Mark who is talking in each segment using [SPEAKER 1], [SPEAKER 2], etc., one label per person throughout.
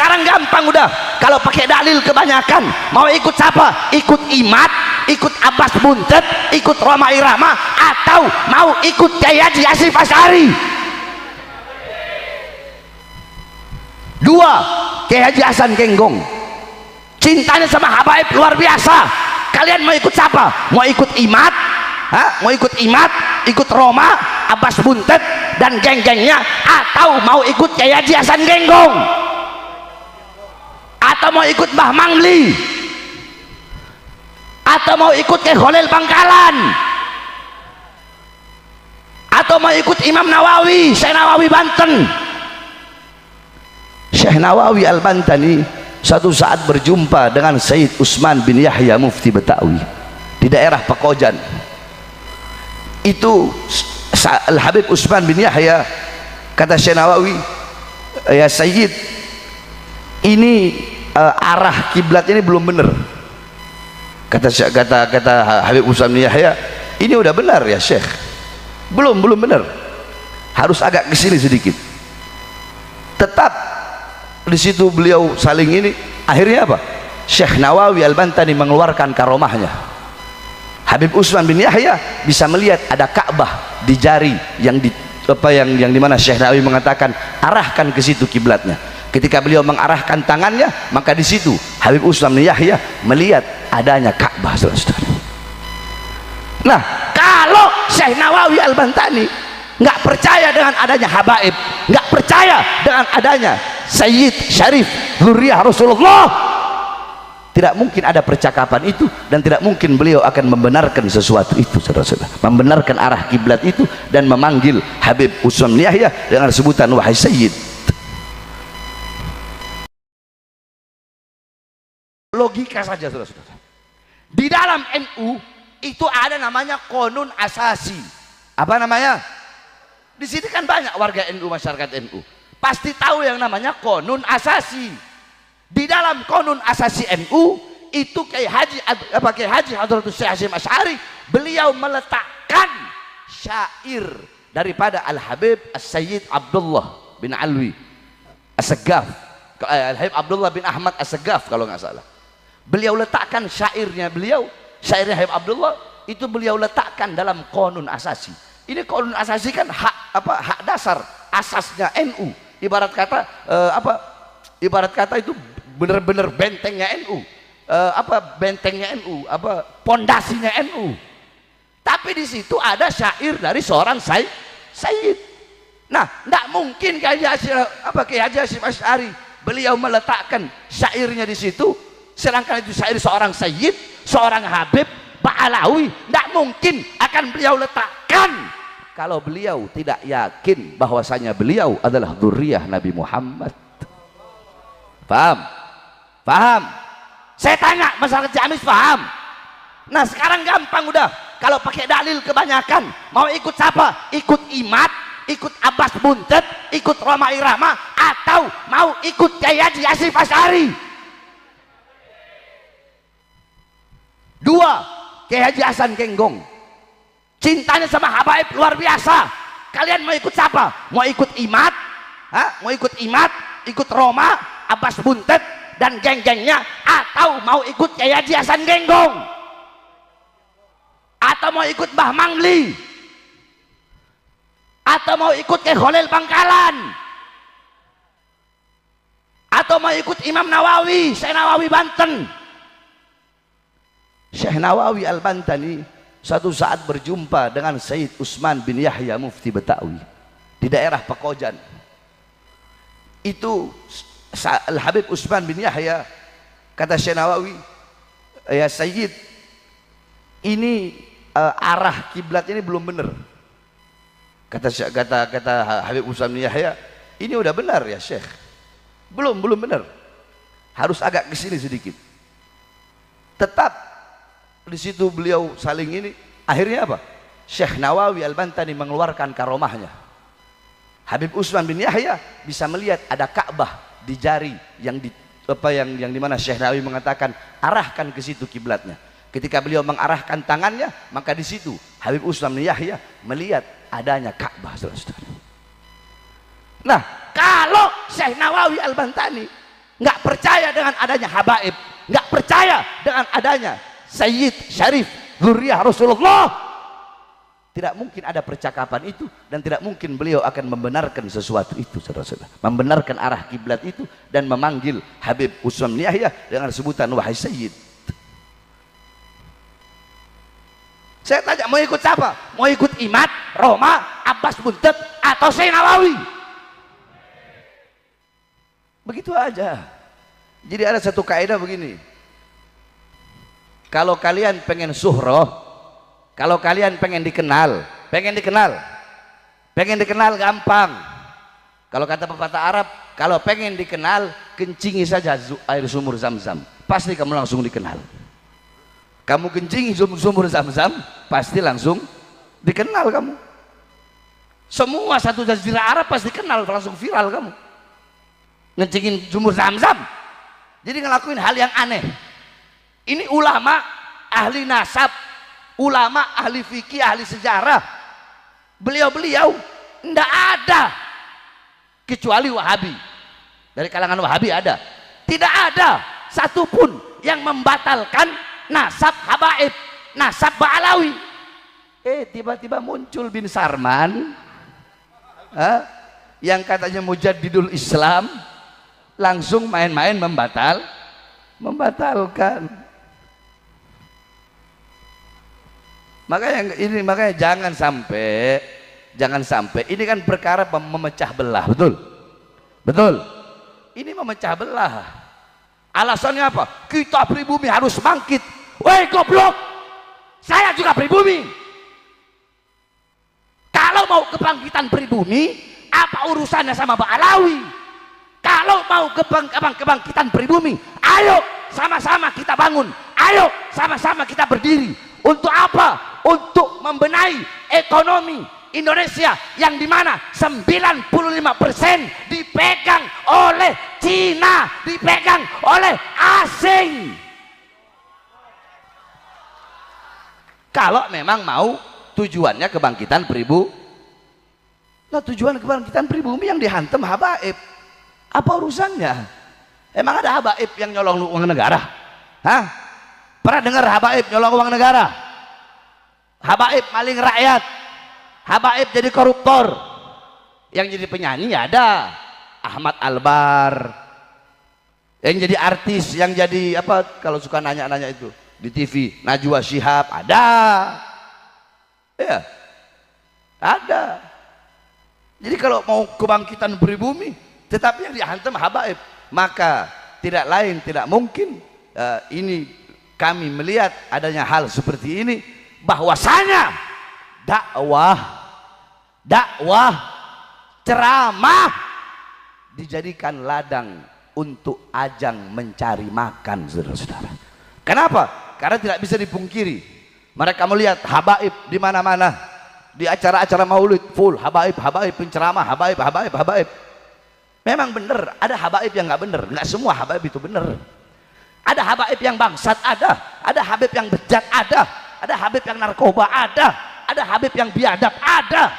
[SPEAKER 1] sekarang gampang udah, kalau pakai dalil kebanyakan. Mau ikut siapa? Ikut Imat, ikut Abbas Buntet, ikut Roma Irama, atau mau ikut Kiai Haji Hasyim Asy'ari? Dua, Kiai Haji Hasan Genggong cintanya sama habaib luar biasa. Kalian mau ikut siapa? Mau ikut Imat? Mau ikut Imat, ikut Roma, Abbas Buntet dan geng-gengnya, atau mau ikut Kiai Haji Hasan Genggong, atau mau ikut Mbah Mangli, atau mau ikut Kiai Khalil Bangkalan, atau mau ikut Imam Nawawi, Syekh Nawawi Banten. Syekh Nawawi Al-Bantani satu saat berjumpa dengan Sayyid Utsman bin Yahya Mufti Betawi di daerah Pekojan. Itu Al-Habib Utsman bin Yahya, kata Syekh Nawawi, ya Sayyid, ini arah kiblat ini belum benar. Kata Habib Utsman bin Yahya, ini udah benar ya Syekh? Belum benar, harus agak ke sini sedikit. Tetap di situ beliau saling ini. Akhirnya apa? Syekh Nawawi Al-Bantani mengeluarkan karomahnya. Habib Utsman bin Yahya bisa melihat ada Ka'bah di jari yang dimana Syekh Nawawi mengatakan arahkan ke situ kiblatnya. Ketika beliau mengarahkan tangannya, maka di situ Habib Utsman bin Yahya melihat adanya Ka'bah, saudara-saudara. Nah, kalau Syekh Nawawi Al-Bantani nggak percaya dengan adanya habaib, nggak percaya dengan adanya Sayyid Syarif Dzurriyyah Rasulullah, tidak mungkin ada percakapan itu, dan tidak mungkin beliau akan membenarkan sesuatu itu, saudara-saudara, membenarkan arah kiblat itu dan memanggil Habib Utsman bin Yahya dengan sebutan wahai Sayyid. Logika saja, saudara-saudara. Di dalam NU itu ada namanya konun asasi. Apa namanya? Di sini kan banyak warga NU, masyarakat NU pasti tahu yang namanya konun asasi. Di dalam konun asasi NU itu Kiai Haji Hadratus Syekh Hasyim Asy'ari, beliau meletakkan syair daripada Al-Habib As-Sayyid Abdullah bin Alwi As-Saggaf, Al-Habib Abdullah bin Ahmad As-Saggaf kalau nggak salah. Beliau letakkan syairnya syairnya Habib Abdullah itu beliau letakkan dalam konun asasi. Ini konun asasi kan hak dasar asasnya NU. Ibarat kata itu benar-benar bentengnya NU. Bentengnya NU, pondasinya NU. Tapi di situ ada syair dari seorang Sayyid. Nah, tidak mungkin Kiai Haji Hasyim Asy'ari beliau meletakkan syairnya di situ, sedangkan itu syair seorang Sayyid, seorang Habib Pak Alawi. Tidak mungkin akan beliau letakkan kalau beliau tidak yakin bahwasanya beliau adalah dzurriyyah Nabi Muhammad. Paham? Saya tanya masyarakat Ciamis, paham? Nah, sekarang gampang udah, kalau pakai dalil kebanyakan. Mau ikut siapa? Ikut Imat, ikut Abbas Buntet, ikut Roma Irama, atau mau ikut Kiai Haji Hasyim Asy'ari? Dua, Kiai Haji Hasan Genggong cintanya sama habaib luar biasa. Kalian mau ikut siapa? Mau ikut Imat? Mau ikut Imat, ikut Roma, Abbas Buntet dan geng-gengnya, atau mau ikut Kiai Haji Hasan Genggong, atau mau ikut Mbah Mangli, atau mau ikut Kiai Khalil Bangkalan, atau mau ikut Imam Nawawi, Syekh Nawawi Banten. Syekh Nawawi Al-Bantani satu saat berjumpa dengan Sayyid Utsman bin Yahya Mufti Betawi di daerah Pekojan. Itu Al-Habib Utsman bin Yahya, kata Syekh Nawawi, ya Sayyid, ini arah kiblat ini belum benar. Kata Habib Utsman bin Yahya, ini udah benar ya Syekh? Belum benar, harus agak ke sini sedikit. Tetap di situ beliau saling ini. Akhirnya apa? Syekh Nawawi Al-Bantani mengeluarkan karomahnya. Habib Utsman bin Yahya bisa melihat ada Ka'bah di jari yang dimana Syekh Nawawi mengatakan arahkan ke situ kiblatnya. Ketika beliau mengarahkan tangannya, maka di situ Habib Utsman bin Yahya melihat adanya Ka'bah, saudara-saudara. Nah, kalau Syekh Nawawi Al-Bantani nggak percaya dengan adanya habaib, nggak percaya dengan adanya Sayyid Syarif Dzurriyyah Rasulullah, tidak mungkin ada percakapan itu, dan tidak mungkin beliau akan membenarkan sesuatu itu, saudara-saudara, membenarkan arah kiblat itu dan memanggil Habib Utsman bin Yahya dengan sebutan wahai Sayyid. Saya tanya, mau ikut siapa? Mau ikut Imad, Roma, Abbas Buntet, atau Syekh Nawawi? Begitu aja. Jadi ada satu kaidah begini, kalau kalian pengen suhroh, kalau kalian pengen dikenal gampang. Kalau kata pepatah Arab, kalau pengen dikenal, kencingi saja air sumur Zam-Zam, pasti kamu langsung dikenal. Kamu kencingi sumur Zam-Zam, pasti langsung dikenal kamu. Semua satu jazirah Arab pasti kenal, langsung viral kamu. Ngencingin sumur Zam-Zam. Jadi ngelakuin hal yang aneh. Ini ulama ahli nasab, ulama ahli fikih, ahli sejarah. Beliau-beliau tidak ada kecuali Wahabi. Dari kalangan Wahabi ada. Tidak ada satupun yang membatalkan nasab habaib, nasab Ba'alawi. Tiba-tiba muncul bin Sarman, yang katanya mujaddidul Islam, langsung main-main membatalkan. Makanya jangan sampai ini kan perkara memecah belah, betul. Ini memecah belah. Alasannya apa? Kita pribumi harus bangkit. Woi goblok, saya juga pribumi. Kalau mau kebangkitan pribumi, apa urusannya sama Ba'alawi? Kalau mau kebangkitan pribumi, ayo sama-sama kita bangun, ayo sama-sama kita berdiri. Untuk apa? Untuk membenahi ekonomi Indonesia yang dimana 95% dipegang oleh Cina, dipegang oleh asing. Kalau memang mau tujuannya kebangkitan pribumi, nah tujuan kebangkitan pribumi yang dihantam habaib, apa urusannya? Emang ada habaib yang nyolong uang negara? Hah? Pernah dengar habaib nyolong uang negara? Habaib maling rakyat, habaib jadi koruptor. Yang jadi penyanyi ya ada Ahmad Albar, yang jadi artis, yang jadi apa kalau suka nanya-nanya itu di TV, Najwa Shihab, ada ya, ada. Jadi kalau mau kebangkitan pribumi tetapi yang dihantam habaib, maka tidak lain tidak mungkin ini kami melihat adanya hal seperti ini, bahwasanya dakwah ceramah dijadikan ladang untuk ajang mencari makan, saudara-saudara. Kenapa? Karena tidak bisa dipungkiri, mereka melihat habaib di mana-mana, di acara-acara maulid full habaib, penceramah habaib. Memang benar ada habaib yang nggak benar, nggak semua habaib itu benar. Ada habaib yang bangsat, ada habib yang bejat, ada habib yang narkoba, ada habib yang biadab, ada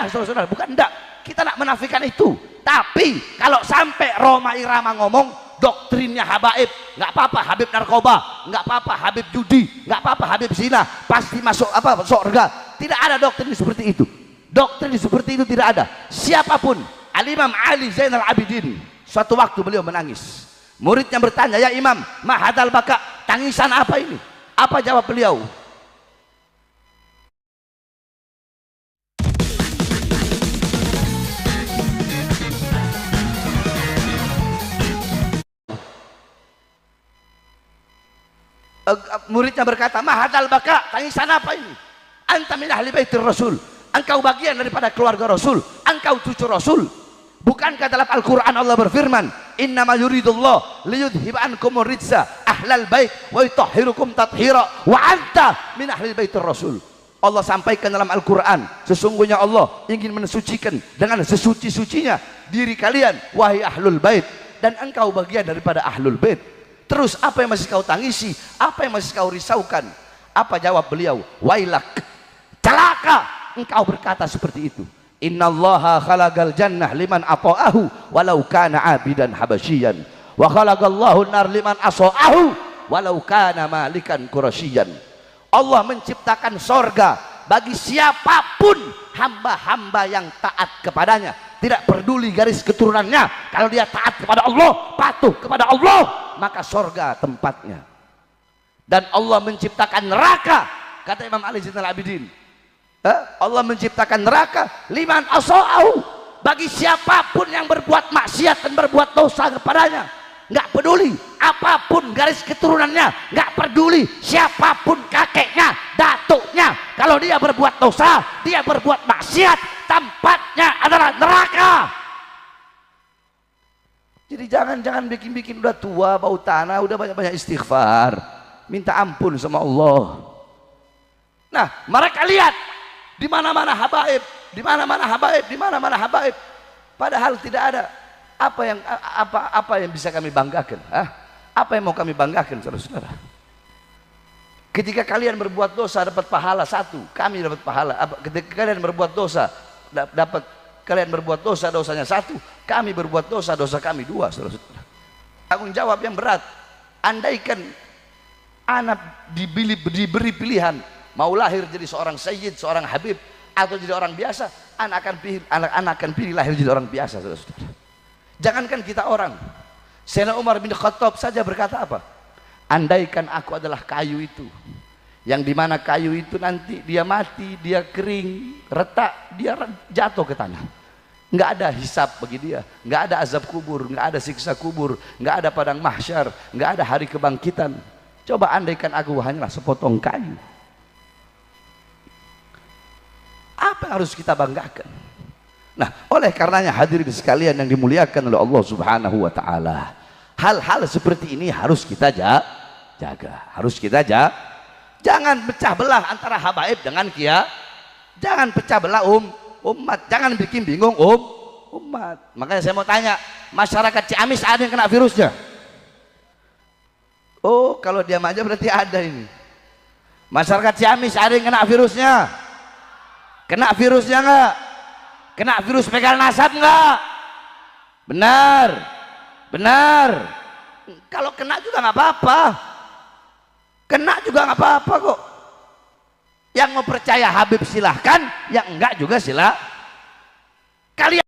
[SPEAKER 1] saudara-saudara, bukan enggak, kita nak menafikan itu. Tapi kalau sampai Roma Irama ngomong doktrinnya habaib, nggak apa-apa habib narkoba, nggak apa-apa habib judi, nggak apa-apa habib zina, pasti masuk surga. Tidak ada doktrin seperti itu. Doktrin seperti itu tidak ada. Siapapun, Al-Imam Ali Zainal Abidin, suatu waktu beliau menangis. Muridnya bertanya, ya Imam, ma hadal baka, tangisan apa ini? Apa jawab beliau? Muridnya berkata, ma hadal baka, tangisan apa ini? Anta min ahli baitir Rasul, engkau bagian daripada keluarga Rasul, engkau cucu Rasul. Bukankah dalam Al-Quran Allah berfirman, innama yuridullah liyudhiba ankumur rijsa ahlal bait wa yutahhirukum tathira wa anta min ahli baitir Rasul. Allah sampaikan dalam Al-Quran, sesungguhnya Allah ingin mensucikan dengan sesuci-sucinya diri kalian wahai ahlul bait, dan engkau bagian daripada ahlul bait. Terus apa yang masih kau tangisi, apa yang masih kau risaukan? Apa jawab beliau? Wailak, celaka engkau berkata seperti itu. Innallaha khalaqal jannah liman ata'ahu walau kana abidan habasyian. Wa khalaqallahu nar liman asa'ahu walau kana malikan qurasyian. Allah menciptakan sorga bagi siapapun hamba-hamba yang taat kepadanya, tidak peduli garis keturunannya. Kalau dia taat kepada Allah, patuh kepada Allah, maka sorga tempatnya. Dan Allah menciptakan neraka, kata Imam Ali Zainal Abidin, Allah menciptakan neraka liman asa'ahu, bagi siapapun yang berbuat maksiat dan berbuat dosa kepadanya, nggak peduli apapun garis keturunannya, nggak peduli siapapun kakeknya, datuknya, kalau dia berbuat dosa, dia berbuat maksiat, tempatnya adalah neraka. Jadi jangan bikin udah tua bau tanah, udah banyak istighfar, minta ampun sama Allah. Nah, mereka lihat di mana-mana habaib, di mana-mana habaib, di mana-mana habaib, padahal tidak ada. Apa yang bisa kami banggakan? Apa yang mau kami banggakan, saudara-saudara? Ketika kalian berbuat dosa dapat pahala satu, kami dapat pahala. Ketika kalian berbuat dosa kalian berbuat dosa, dosanya satu, kami berbuat dosa, dosa kami dua, saudara-saudara. Tanggung jawab yang berat. Andaikan anak diberi pilihan, mau lahir jadi seorang sayyid, seorang habib, atau jadi orang biasa, anak akan pilih lahir jadi orang biasa, saudara-saudara. Jangankan kita orang, Sayyidina Umar bin Khattab saja berkata apa? Andaikan aku adalah kayu itu, yang dimana kayu itu nanti dia mati, dia kering, retak, dia jatuh ke tanah, nggak ada hisab bagi dia, nggak ada azab kubur, nggak ada siksa kubur, nggak ada padang mahsyar, nggak ada hari kebangkitan. Coba andaikan aku hanyalah sepotong kayu, apa yang harus kita banggakan? Nah, oleh karenanya hadirin sekalian yang dimuliakan oleh Allah Subhanahu wa taala, hal-hal seperti ini harus kita jaga, harus kita jaga. Jangan pecah belah antara habaib dengan kia, jangan pecah belah umat, jangan bikin bingung umat. Makanya saya mau tanya, masyarakat Ciamis ada yang kena virusnya? Oh, kalau diam aja berarti ada ini. Masyarakat Ciamis ada yang kena virusnya? Kena virusnya enggak? Kena virus pegal nasab enggak? Benar. Kalau kena juga nggak apa-apa. Kena juga nggak apa-apa kok. Yang mau percaya Habib silahkan, yang enggak juga silahkan. Kalian